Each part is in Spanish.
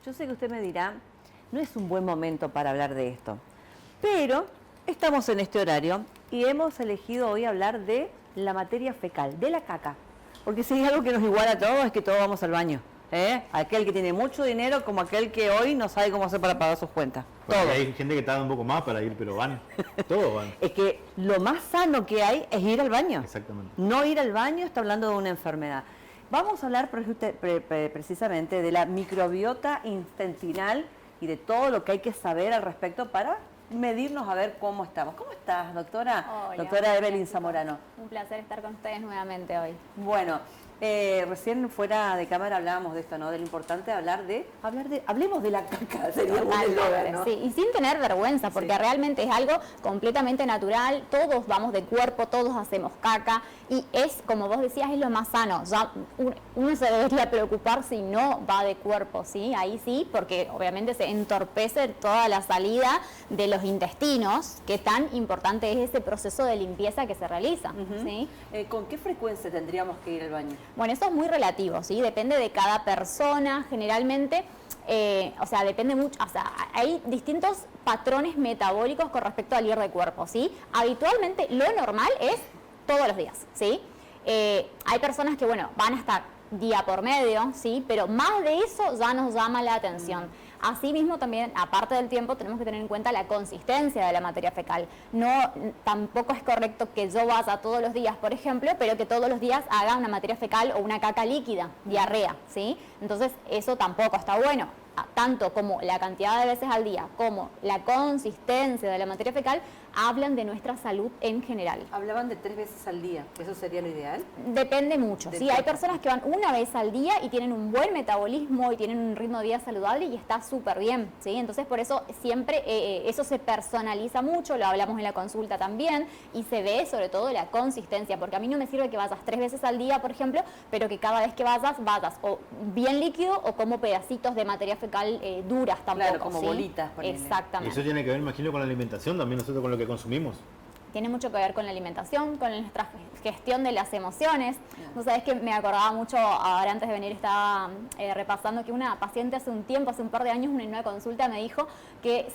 Yo sé que usted me dirá, no es un buen momento para hablar de esto, pero estamos en este horario y hemos elegido hoy hablar de la materia fecal, de la caca. Porque si hay algo que nos iguala a todos es que todos vamos al baño. Aquel que tiene mucho dinero como aquel que hoy no sabe cómo hacer para pagar sus cuentas. Porque Todos. hay gente que tarda un poco más para ir, pero van. Todos van. Es que lo más sano que hay es ir al baño. Exactamente. No ir al baño está hablando de una enfermedad. Vamos a hablar precisamente de la microbiota intestinal y de todo lo que hay que saber al respecto para medirnos a ver cómo estamos. ¿Cómo estás, doctora? Hola, Doctora Evelyn Zamorano. Un placer estar con ustedes nuevamente hoy. Bueno, recién fuera de cámara hablábamos de esto, ¿no? De lo importante de hablemos de la caca, sería un eslogan, ¿no? Sí, y sin tener vergüenza, porque realmente es algo completamente natural, todos vamos de cuerpo, todos hacemos caca, y es, como vos decías, es lo más sano. Ya uno se debería preocupar si no va de cuerpo, ¿sí? Ahí sí, porque obviamente se entorpece toda la salida de los intestinos, que tan importante es ese proceso de limpieza que se realiza, ¿sí? ¿Con qué frecuencia tendríamos que ir al baño? Bueno, eso es muy relativo, ¿sí? Depende de cada persona, generalmente, depende mucho, hay distintos patrones metabólicos con respecto al ir de cuerpo, ¿sí? Habitualmente lo normal es todos los días, ¿sí? Hay personas que, bueno, van hasta día por medio, ¿sí? Pero más de eso ya nos llama la atención. Asimismo, también, aparte del tiempo, tenemos que tener en cuenta la consistencia de la materia fecal. Tampoco es correcto que yo vaya todos los días, por ejemplo, pero que todos los días haga una materia fecal o una caca líquida, diarrea, ¿sí? Entonces, eso tampoco está bueno. Tanto como la cantidad de veces al día como la consistencia de la materia fecal hablan de nuestra salud en general. Hablaban de 3 veces al día, ¿eso sería lo ideal? Depende mucho, ¿sí? Hay personas que van una vez al día y tienen un buen metabolismo y tienen un ritmo de vida saludable y está súper bien, ¿sí? Entonces por eso siempre eso se personaliza mucho, lo hablamos en la consulta también, y se ve sobre todo la consistencia, porque a mí no me sirve que vayas 3 veces al día, por ejemplo, pero que cada vez que vayas o bien líquido o como pedacitos de materia fecal duras tampoco. Claro, como ¿sí? Bolitas. Exactamente. Y eso tiene que ver, imagino, con la alimentación, también nosotros con lo que consumimos. Tiene mucho que ver con la alimentación, con nuestra gestión de las emociones. Vos sabés que me acordaba mucho, ahora antes de venir estaba repasando que una paciente hace un par de años, en una consulta me dijo que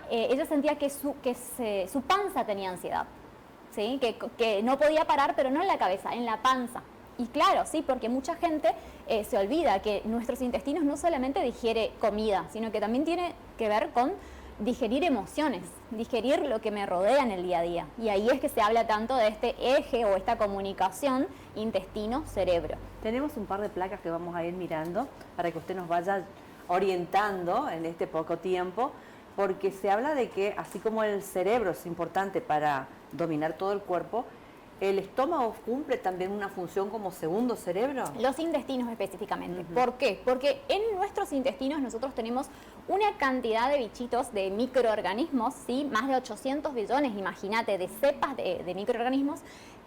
ella sentía que su panza tenía ansiedad, ¿sí? Que no podía parar, pero no en la cabeza, en la panza. Y claro, sí, porque mucha gente se olvida que nuestros intestinos no solamente digiere comida, sino que también tiene que ver con digerir emociones, digerir lo que me rodea en el día a día. Y ahí es que se habla tanto de este eje o esta comunicación intestino-cerebro. Tenemos un par de placas que vamos a ir mirando para que usted nos vaya orientando en este poco tiempo, porque se habla de que así como el cerebro es importante para dominar todo el cuerpo, ¿el estómago cumple también una función como segundo cerebro? Los intestinos específicamente. ¿Por qué? Porque en nuestros intestinos nosotros tenemos una cantidad de bichitos, de microorganismos, ¿sí? Más de 800 billones, imagínate, de cepas de microorganismos,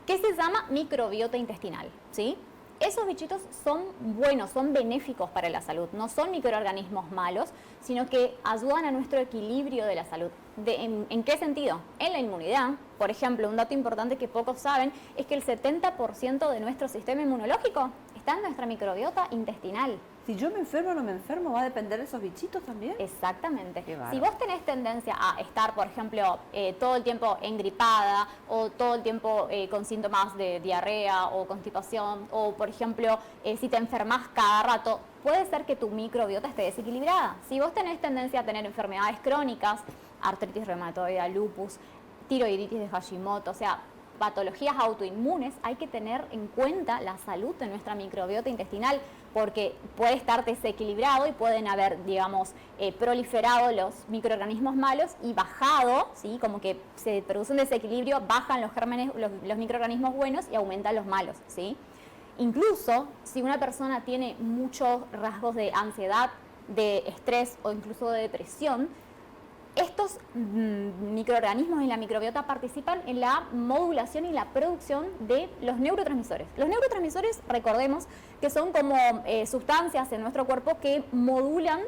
que se llama microbiota intestinal, ¿sí? Esos bichitos son buenos, son benéficos para la salud, no son microorganismos malos, sino que ayudan a nuestro equilibrio de la salud. ¿En qué sentido? En la inmunidad. Por ejemplo, un dato importante que pocos saben es que el 70% de nuestro sistema inmunológico está en nuestra microbiota intestinal. Si yo me enfermo o no me enfermo, ¿va a depender de esos bichitos también? Exactamente. Qué Si vos tenés tendencia a estar, por ejemplo, todo el tiempo engripada o todo el tiempo con síntomas de diarrea o constipación, o por ejemplo, si te enfermas cada rato, puede ser que tu microbiota esté desequilibrada. Si vos tenés tendencia a tener enfermedades crónicas, artritis reumatoide, lupus, tiroiditis de Hashimoto, o sea, patologías autoinmunes, hay que tener en cuenta la salud de nuestra microbiota intestinal, porque puede estar desequilibrado y pueden haber, digamos, proliferado los microorganismos malos y bajado, ¿sí? Como que se produce un desequilibrio, bajan los gérmenes, los microorganismos buenos y aumentan los malos, ¿sí? Incluso si una persona tiene muchos rasgos de ansiedad, de estrés o incluso de depresión, estos microorganismos en la microbiota participan en la modulación y la producción de los neurotransmisores. Los neurotransmisores, recordemos, que son como sustancias en nuestro cuerpo que modulan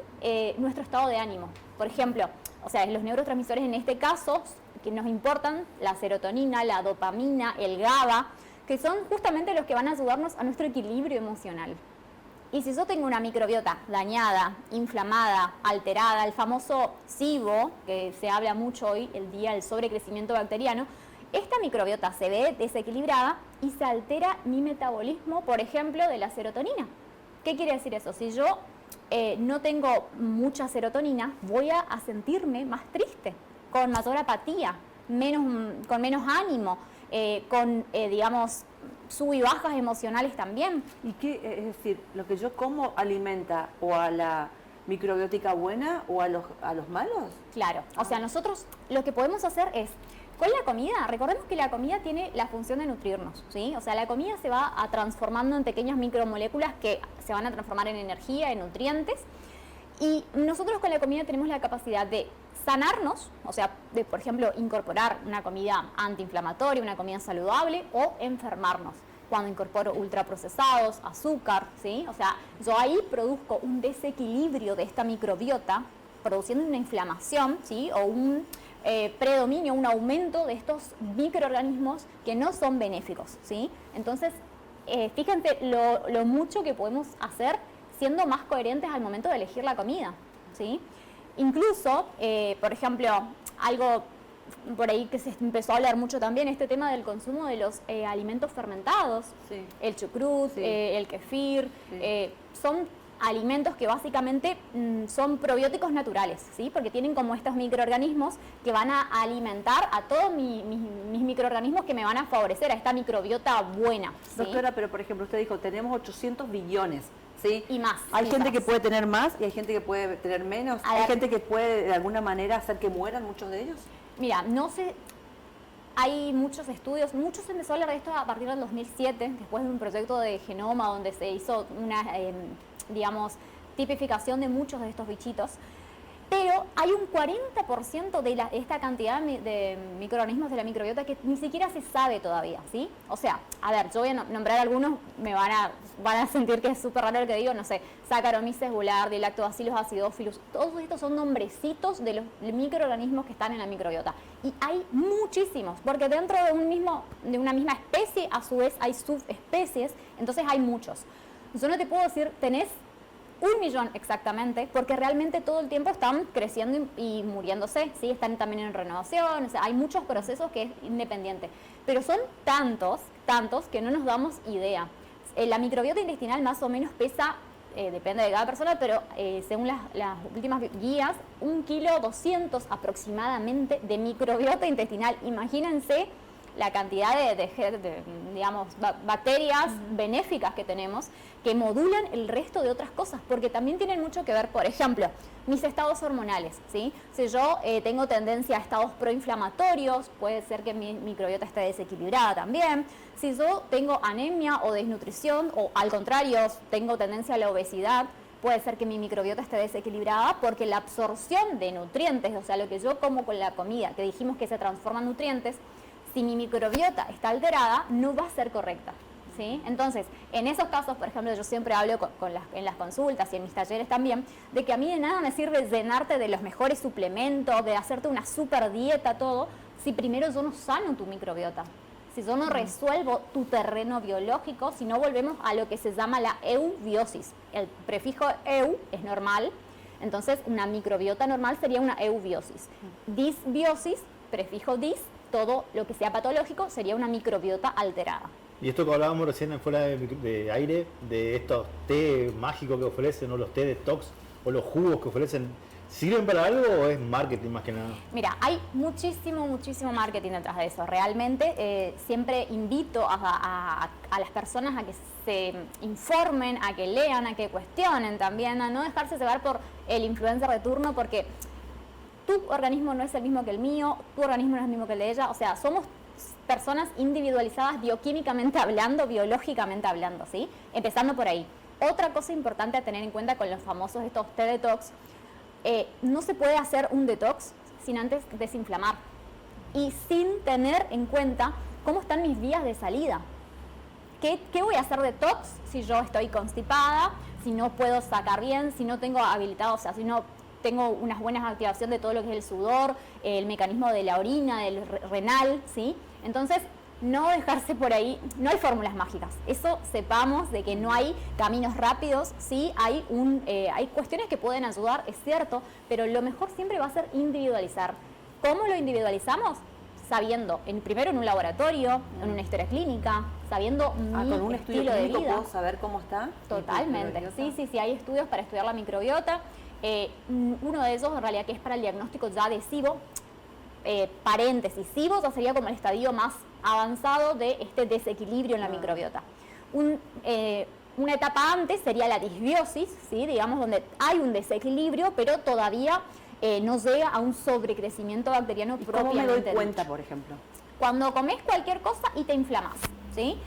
nuestro estado de ánimo. Por ejemplo, los neurotransmisores en este caso que nos importan, la serotonina, la dopamina, el GABA, que son justamente los que van a ayudarnos a nuestro equilibrio emocional. Y si yo tengo una microbiota dañada, inflamada, alterada, el famoso SIBO, que se habla mucho hoy, el día del sobrecrecimiento bacteriano, esta microbiota se ve desequilibrada y se altera mi metabolismo, por ejemplo, de la serotonina. ¿Qué quiere decir eso? Si yo no tengo mucha serotonina, voy a sentirme más triste, con mayor apatía, con menos ánimo, digamos, sub y bajas emocionales también. ¿Y qué, es decir, lo que yo como alimenta o a la microbiótica buena o a los malos? Claro, o sea, nosotros lo que podemos hacer es, con la comida, recordemos que la comida tiene la función de nutrirnos, ¿sí? O sea, la comida se va transformando en pequeñas micromoléculas que se van a transformar en energía, en nutrientes, y nosotros con la comida tenemos la capacidad de sanarnos, o sea, de, por ejemplo, incorporar una comida antiinflamatoria, una comida saludable, o enfermarnos cuando incorporo ultraprocesados, azúcar, ¿sí? O sea, yo ahí produzco un desequilibrio de esta microbiota, produciendo una inflamación, ¿sí? O un predominio, un aumento de estos microorganismos que no son benéficos, ¿sí? Entonces, fíjense lo mucho que podemos hacer siendo más coherentes al momento de elegir la comida, ¿sí? Incluso, por ejemplo, algo por ahí que se empezó a hablar mucho también, este tema del consumo de los alimentos fermentados, Sí. el chucrut, Sí. El kefir, Sí. son alimentos que básicamente son probióticos naturales, ¿sí? Porque tienen como estos microorganismos que van a alimentar a todos mis microorganismos que me van a favorecer a esta microbiota buena, ¿sí? Doctora, pero por ejemplo, usted dijo, tenemos 800 billones, ¿sí? Y más. Hay quizás. gente que puede tener más y hay gente que puede tener menos. A Hay ver. gente que puede de alguna manera hacer que mueran muchos de ellos. Mira, no sé, hay muchos estudios, muchos se empezó a hablar de esto a partir del 2007, después de un proyecto de genoma donde se hizo una, digamos, tipificación de muchos de estos bichitos, pero hay un 40% de esta cantidad de microorganismos de la microbiota que ni siquiera se sabe todavía, ¿sí? O sea, a ver, yo voy a nombrar algunos, van a sentir que es súper raro lo que digo, no sé, Saccharomyces boulardii, Lactobacillus acidophilus, todos estos son nombrecitos de los microorganismos que están en la microbiota. Y hay muchísimos, porque dentro de una misma especie, a su vez, hay subespecies, entonces hay muchos. Yo no te puedo decir, tenés 1 millón exactamente, porque realmente todo el tiempo están creciendo y muriéndose, ¿sí? Están también en renovación, o sea, hay muchos procesos que es independiente, pero son tantos que no nos damos idea. La microbiota intestinal más o menos pesa, depende de cada persona, pero según las últimas guías, 1,2 kilos aproximadamente de microbiota intestinal. Imagínense la cantidad de digamos, bacterias benéficas que tenemos que modulan el resto de otras cosas, porque también tienen mucho que ver, por ejemplo, mis estados hormonales, ¿sí? Si yo tengo tendencia a estados proinflamatorios, puede ser que mi microbiota esté desequilibrada también. Si yo tengo anemia o desnutrición, o al contrario, tengo tendencia a la obesidad, puede ser que mi microbiota esté desequilibrada porque la absorción de nutrientes, o sea, lo que yo como con la comida, que dijimos que se transforma en nutrientes, si mi microbiota está alterada, no va a ser correcta, ¿sí? Entonces, en esos casos, por ejemplo, yo siempre hablo en las consultas y en mis talleres también, de que a mí de nada me sirve llenarte de los mejores suplementos, de hacerte una super dieta, todo, si primero yo no sano tu microbiota. Si yo no resuelvo tu terreno biológico, si no volvemos a lo que se llama la eubiosis. El prefijo eu es normal, entonces una microbiota normal sería una eubiosis. Disbiosis, prefijo dis, todo lo que sea patológico sería una microbiota alterada. Y esto que hablábamos recién en fuera de aire, de estos té mágicos que ofrecen, o los té detox, o los jugos que ofrecen, ¿sirven para algo o es marketing más que nada? Mira, hay muchísimo marketing detrás de eso. Realmente siempre invito a las personas a que se informen, a que lean, a que cuestionen también, a no dejarse llevar por el influencer de turno, porque tu organismo no es el mismo que el mío, tu organismo no es el mismo que el de ella, o sea, somos personas individualizadas bioquímicamente hablando, biológicamente hablando, ¿sí? Empezando por ahí. Otra cosa importante a tener en cuenta con los famosos estos té detox, no se puede hacer un detox sin antes desinflamar y sin tener en cuenta cómo están mis vías de salida. ¿Qué voy a hacer detox si yo estoy constipada, si no puedo sacar bien, si no tengo habilitado, o sea, si no tengo unas buenas activación de todo lo que es el sudor, el mecanismo de la orina, del renal, ¿sí? Entonces, no dejarse por ahí, no hay fórmulas mágicas, eso sepamos de que no hay caminos rápidos, sí hay cuestiones que pueden ayudar, es cierto, pero lo mejor siempre va a ser individualizar. ¿Cómo lo individualizamos? Sabiendo, primero en un laboratorio, en una historia clínica, sabiendo con un estudio estilo de clínico vida. puedo saber cómo está. Totalmente, sí, hay estudios para estudiar la microbiota. Uno de ellos, en realidad, que es para el diagnóstico ya de SIBO, paréntesis, SIBO ya sería como el estadio más avanzado de este desequilibrio en la microbiota. Una etapa antes sería la disbiosis, ¿sí? Digamos, donde hay un desequilibrio, pero todavía no llega a un sobrecrecimiento bacteriano propiamente. ¿Cómo me doy cuenta, por ejemplo? Cuando comes cualquier cosa y te inflamas, ¿sí?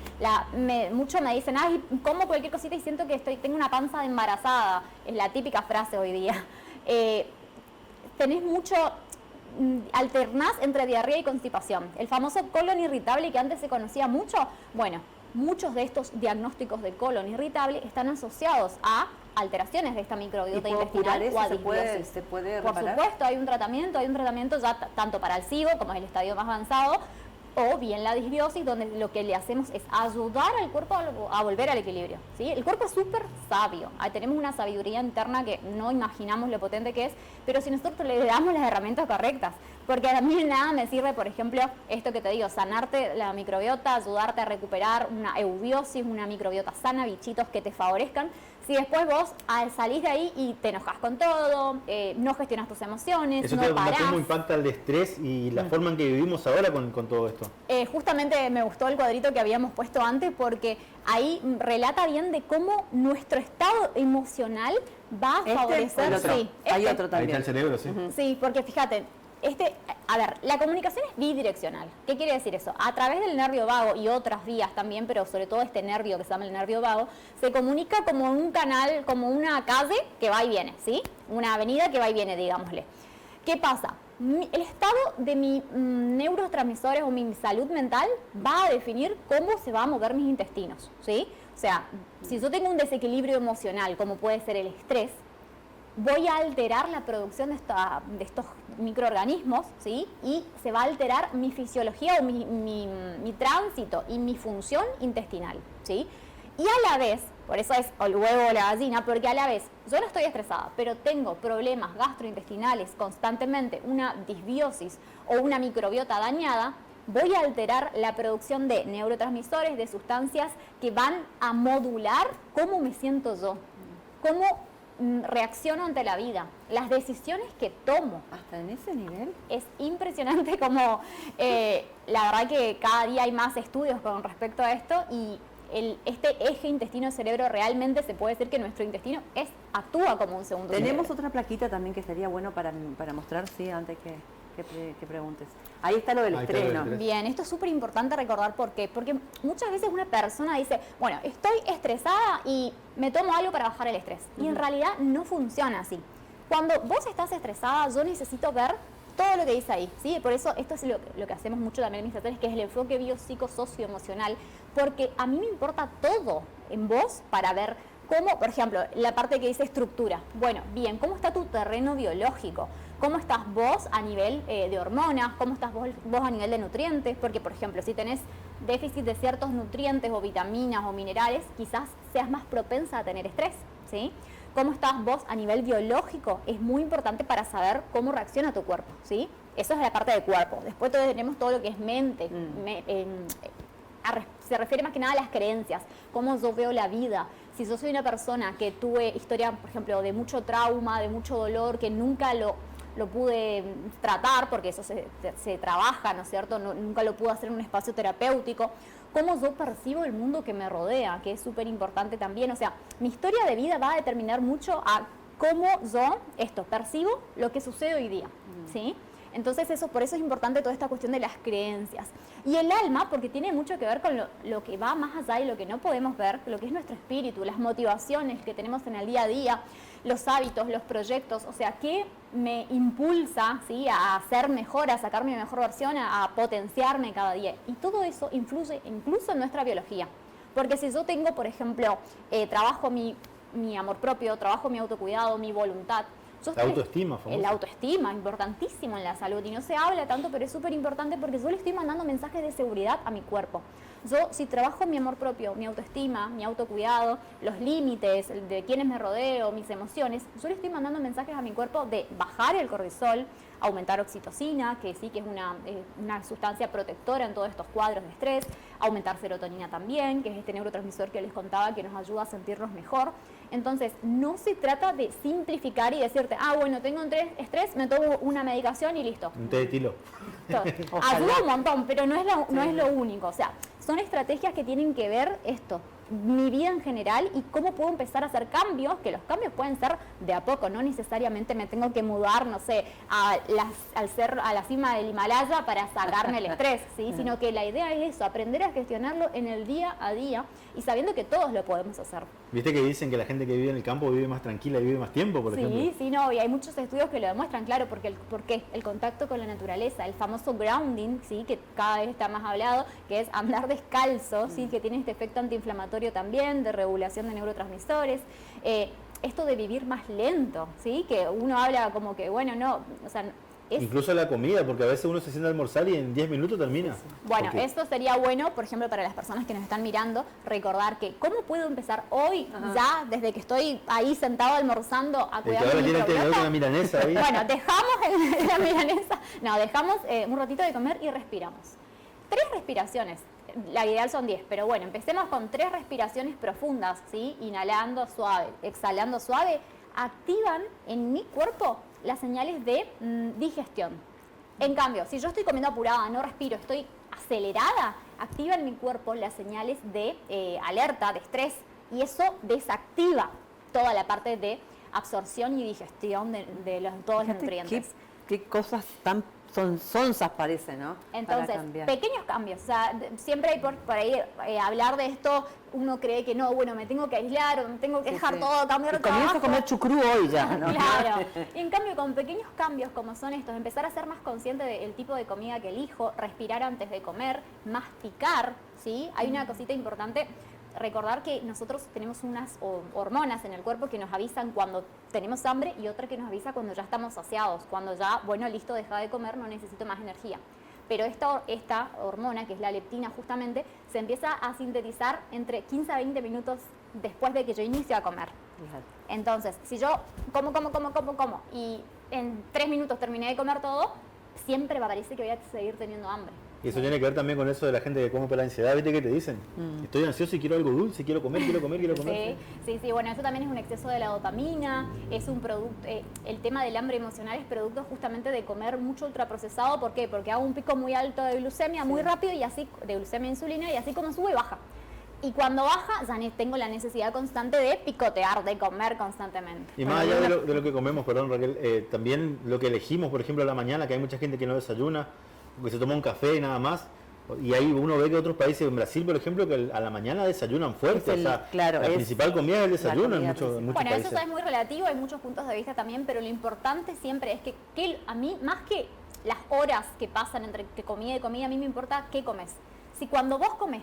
Muchos me dicen, ay, como cualquier cosita y siento que tengo una panza de embarazada. Es la típica frase hoy día. Tenés mucho, alternás entre diarrea y constipación. El famoso colon irritable que antes se conocía mucho, bueno, muchos de estos diagnósticos de colon irritable están asociados a alteraciones de esta microbiota intestinal o a disbiosis. ¿Se puede Por reparar? supuesto, hay un tratamiento ya tanto para el SIBO, como es el estadio más avanzado, o bien la disbiosis, donde lo que le hacemos es ayudar al cuerpo a volver al equilibrio, ¿sí? El cuerpo es súper sabio, tenemos una sabiduría interna que no imaginamos lo potente que es, pero si nosotros le damos las herramientas correctas, porque a mí nada me sirve, por ejemplo, esto que te digo, sanarte la microbiota, ayudarte a recuperar una eubiosis, una microbiota sana, bichitos que te favorezcan, si después vos salís de ahí y te enojas con todo, no gestionas tus emociones, Eso no te parás. cómo impacta el estrés y la forma en que vivimos ahora con todo esto. Justamente me gustó el cuadrito que habíamos puesto antes porque ahí relata bien de cómo nuestro estado emocional va a favorecer. Hay otro Ahí también. está el cerebro, sí. Sí, porque fíjate, la comunicación es bidireccional. ¿Qué quiere decir eso? A través del nervio vago y otras vías también, pero sobre todo este nervio que se llama el nervio vago, se comunica como un canal, como una calle que va y viene, ¿sí? Una avenida que va y viene, digámosle. ¿Qué pasa? El estado de mis neurotransmisores o mi salud mental va a definir cómo se van a mover mis intestinos, ¿sí? O sea, si yo tengo un desequilibrio emocional, como puede ser el estrés, voy a alterar la producción de estos microorganismos, ¿sí? Y se va a alterar mi fisiología o mi tránsito y mi función intestinal, ¿sí? Y a la vez, por eso es el huevo o la gallina, porque a la vez yo no estoy estresada, pero tengo problemas gastrointestinales constantemente, una disbiosis o una microbiota dañada, voy a alterar la producción de neurotransmisores, de sustancias que van a modular cómo me siento yo, cómo reacciono ante la vida, las decisiones que tomo. ¿Hasta en ese nivel? Es impresionante como la verdad que cada día hay más estudios con respecto a esto y este eje intestino-cerebro realmente se puede decir que nuestro intestino actúa como un segundo Tenemos cerebro. otra plaquita también que estaría bueno para mostrar, sí, antes que preguntes. Ahí está lo del Ahí está lo del estreno. estrés. Bien, esto es súper importante recordar por qué. Porque muchas veces una persona dice, bueno, estoy estresada y me tomo algo para bajar el estrés. Y en realidad no funciona así. Cuando vos estás estresada, yo necesito ver todo lo que dice ahí, ¿sí? Por eso esto es lo que hacemos mucho también en mis talleres, que es el enfoque biopsicosocioemocional, porque a mí me importa todo en vos para ver cómo, por ejemplo, la parte que dice estructura. Bueno, bien, ¿cómo está tu terreno biológico? ¿Cómo estás vos a nivel de hormonas? ¿Cómo estás vos a nivel de nutrientes? Porque, por ejemplo, si tenés déficit de ciertos nutrientes o vitaminas o minerales, quizás seas más propensa a tener estrés, ¿sí? ¿Cómo estás vos a nivel biológico? Es muy importante para saber cómo reacciona tu cuerpo, ¿sí? Eso es la parte del cuerpo. Después tenemos todo lo que es mente. Se refiere más que nada a las creencias, cómo yo veo la vida. Si yo soy una persona que tuve historia, por ejemplo, de mucho trauma, de mucho dolor, que nunca lo pude tratar, porque eso se trabaja, ¿no es cierto? Nunca lo pude hacer en un espacio terapéutico. Cómo yo percibo el mundo que me rodea, que es súper importante también. O sea, mi historia de vida va a determinar mucho a cómo yo percibo lo que sucede hoy día, ¿sí? Entonces por eso es importante toda esta cuestión de las creencias. Y el alma, porque tiene mucho que ver con lo que va más allá y lo que no podemos ver, lo que es nuestro espíritu, las motivaciones que tenemos en el día a día, los hábitos, los proyectos, o sea, ¿qué me impulsa, ¿sí?, a ser mejor, a sacar mi mejor versión, a potenciarme cada día? Y todo eso influye incluso en nuestra biología. Porque si yo tengo, por ejemplo, trabajo mi amor propio, trabajo mi autocuidado, mi voluntad, La autoestima, famosa. La autoestima, importantísimo en la salud. Y no se habla tanto, pero es súper importante porque yo le estoy mandando mensajes de seguridad a mi cuerpo. Yo, si trabajo en mi amor propio, mi autoestima, mi autocuidado, los límites de quienes me rodeo, mis emociones, yo le estoy mandando mensajes a mi cuerpo de bajar el cortisol, aumentar oxitocina, que sí que es una sustancia protectora en todos estos cuadros de estrés, aumentar serotonina también, que es este neurotransmisor que les contaba que nos ayuda a sentirnos mejor. Entonces, no se trata de simplificar y decirte, bueno, tengo un estrés, me tomo una medicación y listo. Un té de tilo. Ayuda un montón, pero no es lo único. O sea, son estrategias que tienen que ver esto, mi vida en general y cómo puedo empezar a hacer cambios, que los cambios pueden ser de a poco, no necesariamente me tengo que mudar, no sé, a la cima del Himalaya para sacarme el estrés, ¿sí? Sino que la idea es eso, aprender a gestionarlo en el día a día y sabiendo que todos lo podemos hacer. ¿Viste que dicen que la gente que vive en el campo vive más tranquila y vive más tiempo, por ejemplo? Sí, no, y hay muchos estudios que lo demuestran, claro, ¿por qué? El contacto con la naturaleza, el famoso grounding, ¿sí? Que cada vez está más hablado, que es andar descalzo, ¿sí? Que tiene este efecto antiinflamatorio también, de regulación de neurotransmisores. Esto de vivir más lento, ¿sí? Que uno habla como que, bueno, no, o sea... Incluso la comida, porque a veces uno se sienta a almorzar y en 10 minutos termina. Bueno, esto sería bueno, por ejemplo, para las personas que nos están mirando, recordar que cómo puedo empezar hoy, ya desde que estoy ahí sentado almorzando, a cuidar de mi microbiota. Una milanesa ahí. Bueno, dejamos la milanesa, dejamos un ratito de comer y respiramos. 3 respiraciones. La ideal son 10, pero bueno, empecemos con 3 respiraciones profundas, ¿sí? Inhalando suave, exhalando suave, activan en mi cuerpo las señales de digestión. En cambio, si yo estoy comiendo apurada, no respiro, estoy acelerada, activa en mi cuerpo las señales de alerta, de estrés, y eso desactiva toda la parte de absorción y digestión de todos los nutrientes. Qué cosas tan sonzas parece, ¿no? Entonces, pequeños cambios. O sea, siempre hay por ahí hablar de esto, uno cree que no, bueno, me tengo que aislar, o me tengo que dejar todo, cambiar todo. Comienzo a comer chucrú hoy ya, ¿no? Claro. Y en cambio, con pequeños cambios como son estos, empezar a ser más consciente del tipo de comida que elijo, respirar antes de comer, masticar, ¿sí? Hay una cosita importante. Recordar que nosotros tenemos unas hormonas en el cuerpo que nos avisan cuando tenemos hambre y otra que nos avisa cuando ya estamos saciados, cuando ya, bueno, listo, deja de comer, no necesito más energía. Pero esta hormona, que es la leptina justamente, se empieza a sintetizar entre 15 a 20 minutos después de que yo inicie a comer. Entonces, si yo como y en 3 minutos terminé de comer todo, siempre me parece que voy a seguir teniendo hambre. Y eso tiene que ver también con eso de la gente que come por la ansiedad. ¿Viste qué te dicen? Estoy ansioso y quiero algo dulce, quiero comer. Sí, bueno, eso también es un exceso de la dopamina, es un producto, el tema del hambre emocional es producto justamente de comer mucho ultraprocesado. ¿Por qué? Porque hago un pico muy alto de glucemia muy rápido y así, de glucemia e insulina, y así como sube, baja. Y cuando baja, ya tengo la necesidad constante de picotear, de comer constantemente. Y más allá de lo que comemos, perdón Raquel, también lo que elegimos, por ejemplo, a la mañana, que hay mucha gente que no desayuna, que se toma un café nada más, y ahí uno ve que otros países, en Brasil por ejemplo, que a la mañana desayunan fuerte, la principal comida es el desayuno en muchos bueno, países. Eso es muy relativo, hay muchos puntos de vista también, pero lo importante siempre es que a mí, más que las horas que pasan entre comida y comida, a mí me importa qué comes. Si cuando vos comes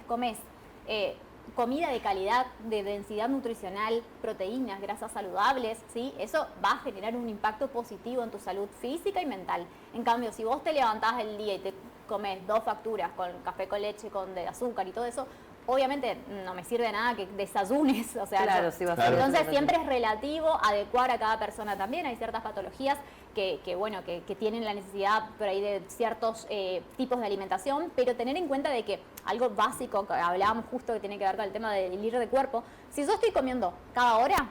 comida de calidad, de densidad nutricional, proteínas, grasas saludables, ¿sí? Eso va a generar un impacto positivo en tu salud física y mental. En cambio, si vos te levantás el día y te comes 2 facturas con café con leche, con de azúcar y todo eso, obviamente no me sirve de nada que desayunes, o sea, claro, sí va a ser entonces siempre es relativo, adecuar a cada persona también. Hay ciertas patologías que tienen la necesidad por ahí de ciertos tipos de alimentación, pero tener en cuenta de que algo básico que hablábamos justo que tiene que ver con el tema del ir de cuerpo, si yo estoy comiendo cada hora,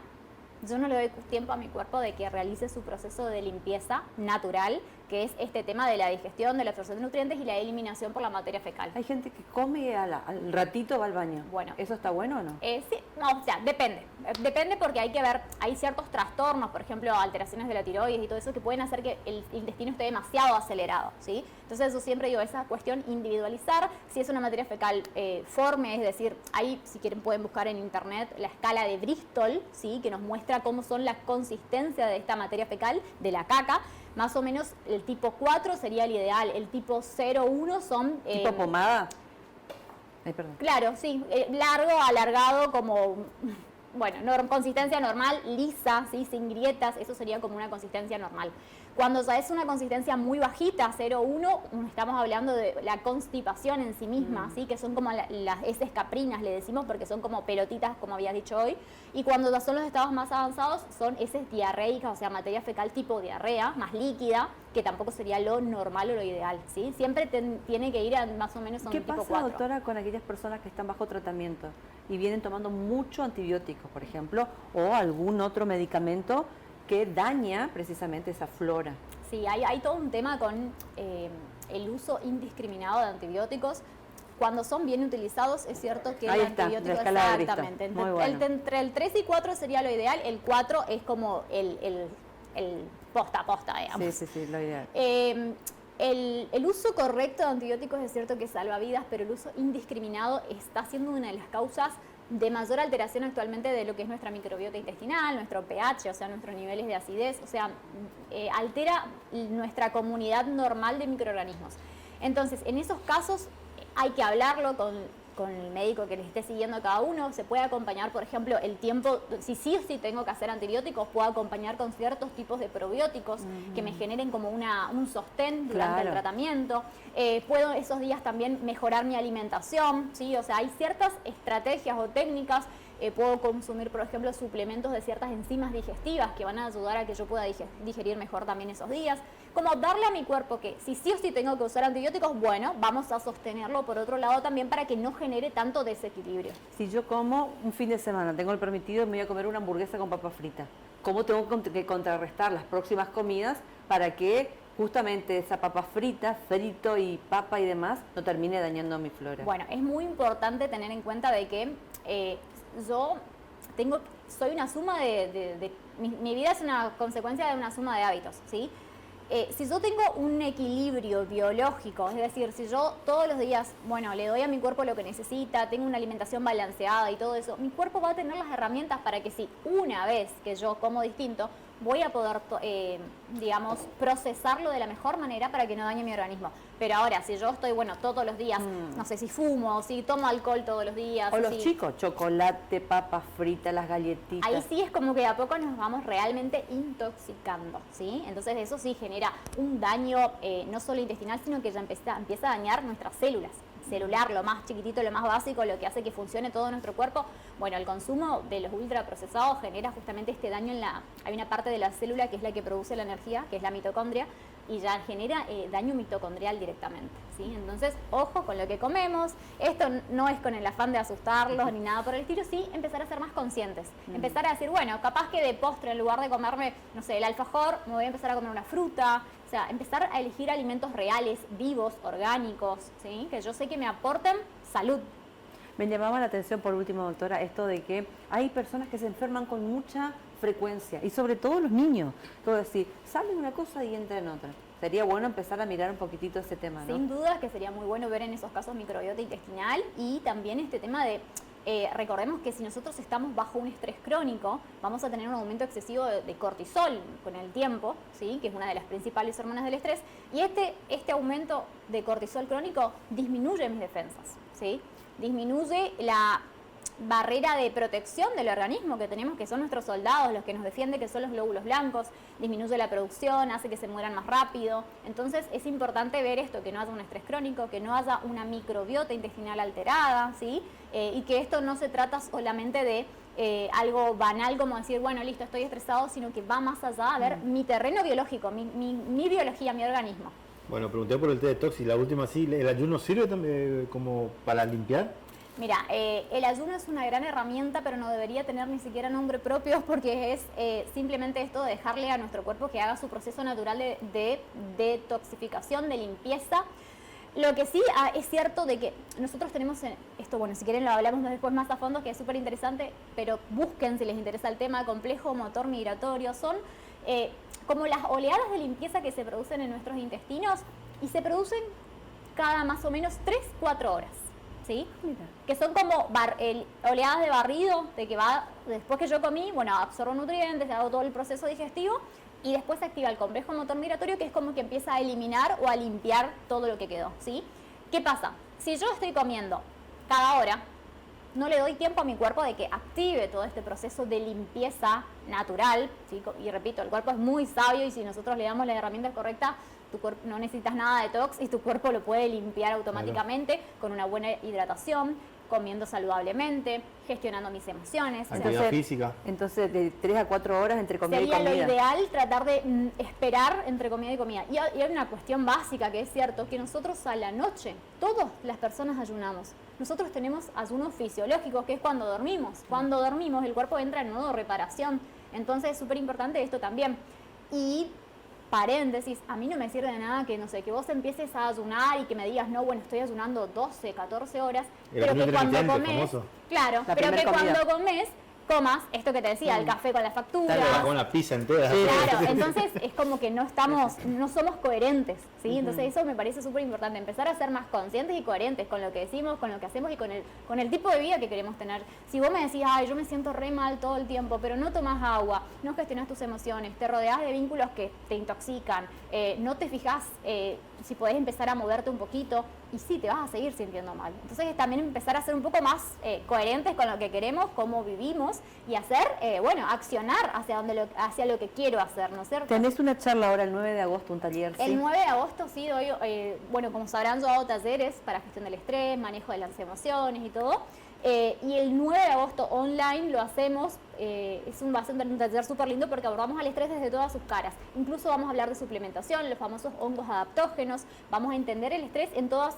yo no le doy tiempo a mi cuerpo de que realice su proceso de limpieza natural, que es este tema de la digestión, de la absorción de nutrientes y la eliminación por la materia fecal. Hay gente que come y al ratito va al baño. Bueno, ¿eso está bueno o no? Sí, no, o sea, depende. Depende porque hay que ver, hay ciertos trastornos, por ejemplo, alteraciones de la tiroides y todo eso, que pueden hacer que el intestino esté demasiado acelerado, ¿sí? Entonces eso siempre digo, esa cuestión individualizar, si es una materia fecal forme, es decir, ahí si quieren pueden buscar en internet la escala de Bristol, ¿sí? Que nos muestra cómo son la consistencia de esta materia fecal, de la caca. Más o menos el tipo 4 sería el ideal, el tipo 0,1 son... ¿Tipo pomada? Ay, perdón. Claro, sí, largo, alargado, como bueno, consistencia normal, lisa, ¿sí? Sin grietas, eso sería como una consistencia normal. Cuando ya es una consistencia muy bajita, 0,1, estamos hablando de la constipación en sí misma, ¿sí? Que son como las heces caprinas, le decimos, porque son como pelotitas, como habías dicho hoy. Y cuando ya son los estados más avanzados, son heces diarreicas, o sea, materia fecal tipo diarrea, más líquida, que tampoco sería lo normal o lo ideal, ¿sí? Siempre tiene que ir más o menos a un tipo 4. ¿Qué pasa, doctora, con aquellas personas que están bajo tratamiento y vienen tomando mucho antibióticos, por ejemplo, o algún otro medicamento que daña precisamente esa flora? Sí, hay todo un tema con el uso indiscriminado de antibióticos. Cuando son bien utilizados, es cierto que ahí el está, antibiótico exactamente. Entre el 3 y 4 sería lo ideal, el 4 es como el posta, digamos. Sí, lo ideal. El uso correcto de antibióticos es cierto que salva vidas, pero el uso indiscriminado está siendo una de las causas de mayor alteración actualmente de lo que es nuestra microbiota intestinal, nuestro pH, o sea, nuestros niveles de acidez, o sea, altera nuestra comunidad normal de microorganismos. Entonces, en esos casos hay que hablarlo con el médico que les esté siguiendo a cada uno. Se puede acompañar, por ejemplo, el tiempo, si sí o sí tengo que hacer antibióticos, puedo acompañar con ciertos tipos de probióticos que me generen como un sostén durante el tratamiento. Puedo esos días también mejorar mi alimentación, ¿sí? O sea, hay ciertas estrategias o técnicas. Puedo consumir, por ejemplo, suplementos de ciertas enzimas digestivas que van a ayudar a que yo pueda digerir mejor también esos días. Como darle a mi cuerpo que si sí o sí tengo que usar antibióticos, bueno, vamos a sostenerlo por otro lado también para que no genere tanto desequilibrio. Si yo como un fin de semana, tengo el permitido, me voy a comer una hamburguesa con papa frita. ¿Cómo tengo que contrarrestar las próximas comidas para que justamente esa papa frita, frito y papa y demás, no termine dañando mi flora? Bueno, es muy importante tener en cuenta de que soy una suma mi vida es una consecuencia de una suma de hábitos, ¿sí? Si yo tengo un equilibrio biológico, es decir, si yo todos los días, bueno, le doy a mi cuerpo lo que necesita, tengo una alimentación balanceada y todo eso, mi cuerpo va a tener las herramientas para que si una vez que yo como distinto, voy a poder, digamos, procesarlo de la mejor manera para que no dañe mi organismo. Pero ahora, si yo estoy, bueno, todos los días, no sé, si fumo, si tomo alcohol todos los días. O los chicos, chocolate, papas fritas, las galletitas. Ahí sí es como que de a poco nos vamos realmente intoxicando, ¿sí? Entonces eso sí genera un daño no solo intestinal, sino que ya empieza a dañar nuestras células. Celular, lo más chiquitito, lo más básico, lo que hace que funcione todo nuestro cuerpo. Bueno, el consumo de los ultraprocesados genera justamente este daño hay una parte de la célula que es la que produce la energía, que es la mitocondria, y ya genera daño mitocondrial directamente, ¿sí? Entonces, ojo con lo que comemos. Esto no es con el afán de asustarlos ni nada por el estilo, sí empezar a ser más conscientes. Empezar a decir, bueno, capaz que de postre, en lugar de comerme, no sé, el alfajor, me voy a empezar a comer una fruta. O sea, empezar a elegir alimentos reales, vivos, orgánicos, ¿sí? Que yo sé que me aporten salud. Me llamaba la atención, por último, doctora, esto de que hay personas que se enferman con mucha frecuencia, y sobre todo los niños. Es decir, sale una cosa y entra en otra. Sería bueno empezar a mirar un poquitito ese tema, ¿no? Sin duda que sería muy bueno ver en esos casos microbiota intestinal y también este tema de... recordemos que si nosotros estamos bajo un estrés crónico, vamos a tener un aumento excesivo de cortisol con el tiempo, ¿sí? Que es una de las principales hormonas del estrés, y este aumento de cortisol crónico disminuye mis defensas, ¿sí? Disminuye la barrera de protección del organismo que tenemos, que son nuestros soldados, los que nos defienden, que son los glóbulos blancos, disminuye la producción, hace que se mueran más rápido. Entonces es importante ver esto, que no haya un estrés crónico, que no haya una microbiota intestinal alterada, ¿sí? Y que esto no se trata solamente de algo banal como decir, bueno, listo, estoy estresado, sino que va más allá a ver mi terreno biológico, mi biología, mi organismo. Bueno, pregunté por el té detox y la última sí, ¿el ayuno sirve también como para limpiar? Mira, el ayuno es una gran herramienta, pero no debería tener ni siquiera nombre propio porque es simplemente esto de dejarle a nuestro cuerpo que haga su proceso natural de detoxificación, de limpieza. Lo que sí es cierto de que nosotros tenemos esto, bueno, si quieren lo hablamos después más a fondo, que es súper interesante, pero busquen si les interesa el tema, complejo motor migratorio. Son como las oleadas de limpieza que se producen en nuestros intestinos y se producen cada más o menos 3-4 horas. ¿Sí? Que son como oleadas de barrido, de que va, después que yo comí, bueno, absorbo nutrientes, hago todo el proceso digestivo y después se activa el complejo motor migratorio, que es como que empieza a eliminar o a limpiar todo lo que quedó, ¿sí? ¿Qué pasa? Si yo estoy comiendo cada hora, no le doy tiempo a mi cuerpo de que active todo este proceso de limpieza natural, ¿sí? Y repito, el cuerpo es muy sabio y si nosotros le damos la herramienta correcta, tu cuerpo no necesitas nada de detox y tu cuerpo lo puede limpiar automáticamente con una buena hidratación, comiendo saludablemente, gestionando mis emociones. Actividad física. Entonces, de 3 a 4 horas entre comida y sería comida. lo ideal tratar de esperar entre comida y comida. Y hay una cuestión básica que es cierto, que nosotros a la noche, todas las personas ayunamos. Nosotros tenemos ayunos fisiológicos, que es cuando dormimos. Cuando dormimos el cuerpo entra en modo reparación. Entonces es súper importante esto también. Y paréntesis, a mí no me sirve de nada que, no sé, que vos empieces a ayunar y que me digas, no, bueno, estoy ayunando 12, 14 horas, pero que cuando comes, claro, pero que cuando comas esto que te decía, el café con la factura. Claro, con la pizza entera. Claro, entonces es como que no somos coherentes, ¿sí? Entonces eso me parece súper importante, empezar a ser más conscientes y coherentes con lo que decimos, con lo que hacemos y con el tipo de vida que queremos tener. Si vos me decís, ay, yo me siento re mal todo el tiempo, pero no tomás agua, no gestionas tus emociones, te rodeás de vínculos que te intoxican, no te fijás si podés empezar a moverte un poquito, y sí, te vas a seguir sintiendo mal. Entonces también empezar a ser un poco más coherentes con lo que queremos, cómo vivimos y hacer, accionar hacia lo que quiero hacer, ¿no es cierto? Tenés una charla ahora el 9 de agosto, un taller, ¿sí? El 9 de agosto sí doy, como sabrán, yo hago talleres para gestión del estrés, manejo de las emociones y todo. Y el 9 de agosto online lo hacemos, va a ser un taller súper lindo porque abordamos al estrés desde todas sus caras. Incluso vamos a hablar de suplementación, los famosos hongos adaptógenos, vamos a entender el estrés en todas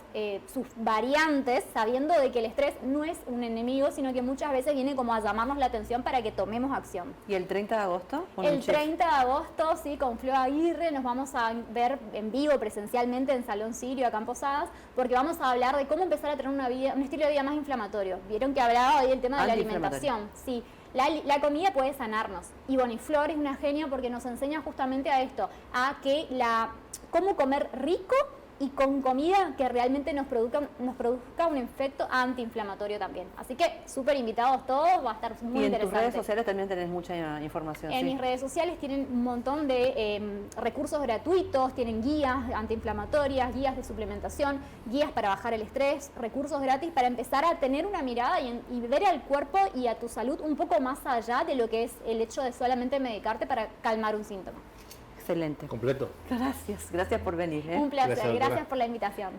sus variantes, sabiendo de que el estrés no es un enemigo, sino que muchas veces viene como a llamarnos la atención para que tomemos acción. ¿Y el 30 de agosto? El 30 de agosto, sí, con Flor Aguirre nos vamos a ver en vivo presencialmente en Salón Sirio, acá en Posadas, porque vamos a hablar de cómo empezar a tener un estilo de vida más inflamatorio. Vieron que hablaba hoy del tema de la alimentación. Sí, la comida puede sanarnos. Y Boniflor es una genia porque nos enseña justamente a esto, a que cómo comer rico y con comida que realmente nos produzca un efecto antiinflamatorio también. Así que súper invitados todos, va a estar muy interesante. Y en tus redes sociales también tenés mucha información. En mis redes sociales tienen un montón de recursos gratuitos, tienen guías antiinflamatorias, guías de suplementación, guías para bajar el estrés, recursos gratis para empezar a tener una mirada y ver al cuerpo y a tu salud un poco más allá de lo que es el hecho de solamente medicarte para calmar un síntoma. Excelente. Completo. Gracias por venir. Un placer, gracias por la invitación.